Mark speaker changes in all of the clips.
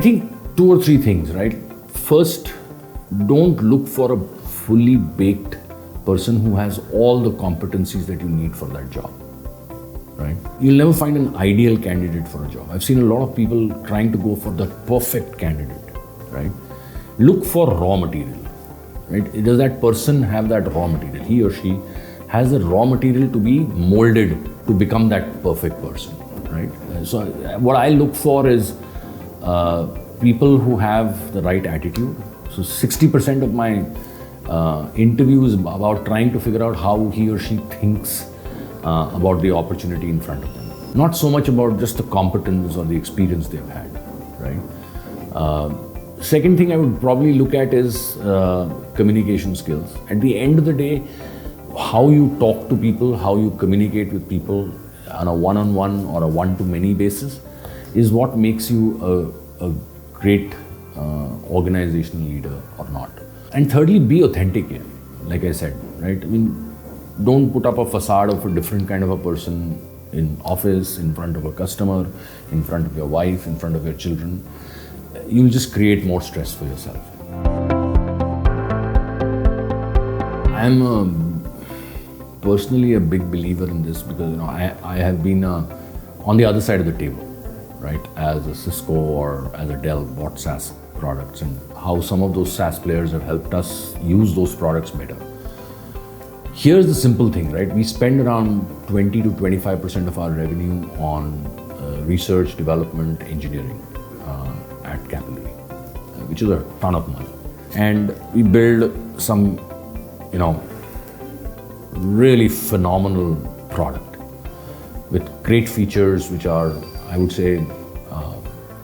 Speaker 1: think 2 or 3 things, right? First, don't look for a fully baked person who has all the competencies that you need for that job, right? You'll never find an ideal candidate for a job. I've seen a lot of people trying to go for the perfect candidate, right? Look for raw material, right? Does that person have that raw material? He or she has the raw material to be molded to become that perfect person, right? So what I look for is people who have the right attitude. So 60% of my interview is about trying to figure out how he or she thinks about the opportunity in front of them. Not so much about just the competence or the experience they've had, right? Second thing I would probably look at is communication skills. At the end of the day, how you talk to people, how you communicate with people on a one-on-one or a one-to-many basis is what makes you a great organizational leader or not. And thirdly, be authentic here, like I said, right? I mean, don't put up a facade of a different kind of a person in office, in front of a customer, in front of your wife, in front of your children. You'll just create more stress for yourself. I'm personally a big believer in this because I have been on the other side of the table, right? As a Cisco or as a Dell, bought SaaS products and how some of those SaaS players have helped us use those products better. Here's the simple thing, right? We spend around 20 to 25% of our revenue on research, development, engineering at Capillary, which is a ton of money. And we build some, really phenomenal product with great features, which are, I would say,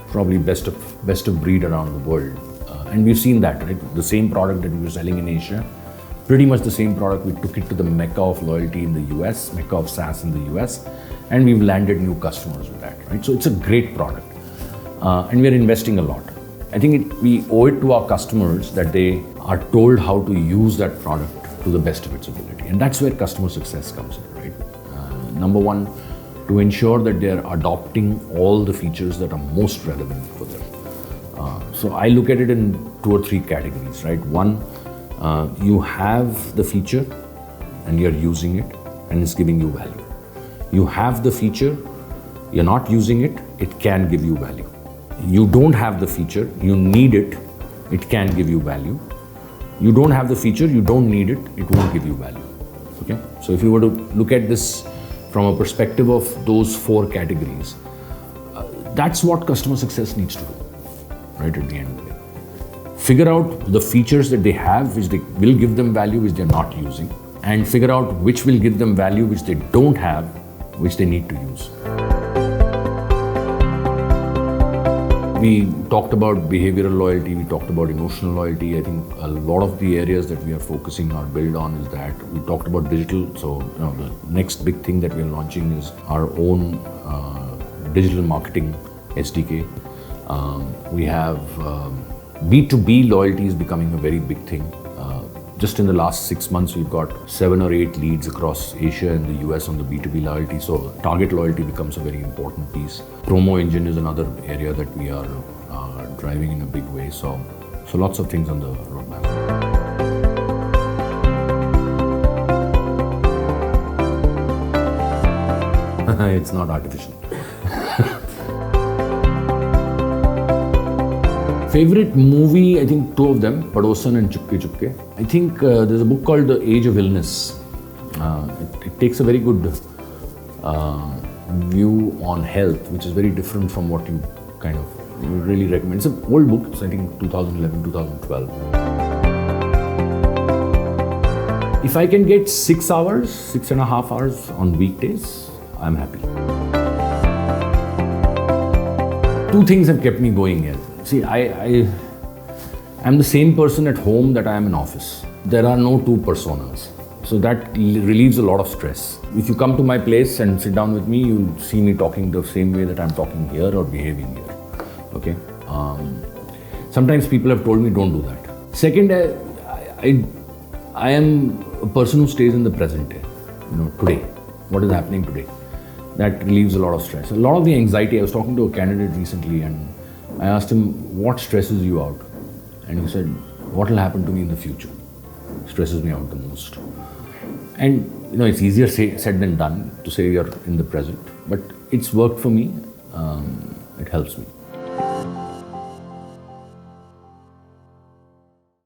Speaker 1: probably best of breed around the world. And we've seen that, right? The same product that we were selling in Asia, pretty much the same product, we took it to the Mecca of loyalty in the US, Mecca of SaaS in the US, and we've landed new customers with that, right? So it's a great product. And we're investing a lot. I think we owe it to our customers that they are told how to use that product to the best of its ability. And that's where customer success comes in, right? Number one, to ensure that they're adopting all the features that are most relevant for them. So I look at it in 2 or 3 categories, right? One, you have the feature and you're using it and it's giving you value. You have the feature, you're not using it, it can give you value. You don't have the feature, you need it, it can give you value. You don't have the feature, you don't need it, it won't give you value. Okay? So if you were to look at this from a perspective of those 4 categories, that's what customer success needs to do, right, at the end of the day. Figure out the features that they have, which they will give them value, which they're not using, and figure out which will give them value, which they don't have, which they need to use. We talked about behavioral loyalty, we talked about emotional loyalty. I think a lot of the areas that we are focusing our build on is that. We talked about digital, so the next big thing that we're launching is our own digital marketing SDK. We have B2B loyalty is becoming a very big thing. Just in the last 6 months, we've got 7 or 8 leads across Asia and the US on the B2B loyalty. So target loyalty becomes a very important piece. Promo engine is another area that we are driving in a big way. So lots of things on the roadmap. It's not artificial. Favorite movie, I think 2 of them, Padosan and Chupke Chupke. I think there's a book called The Age of Illness. It takes a very good view on health, which is very different from what you kind of really recommend. It's an old book, it's I think 2011, 2012. If I can get 6 hours, 6.5 hours on weekdays, I'm happy. 2 things have kept me going here. See, I'm the same person at home that I am in office. There are no 2 personas. So that relieves a lot of stress. If you come to my place and sit down with me, you'll see me talking the same way that I'm talking here or behaving here. Okay? Sometimes people have told me don't do that. Second, I am a person who stays in the present day. Today. What is happening today? That relieves a lot of stress. A lot of the anxiety, I was talking to a candidate recently and I asked him, what stresses you out? And he said, what will happen to me in the future stresses me out the most. And it's easier said than done to say you're in the present, but it's worked for me. It helps me.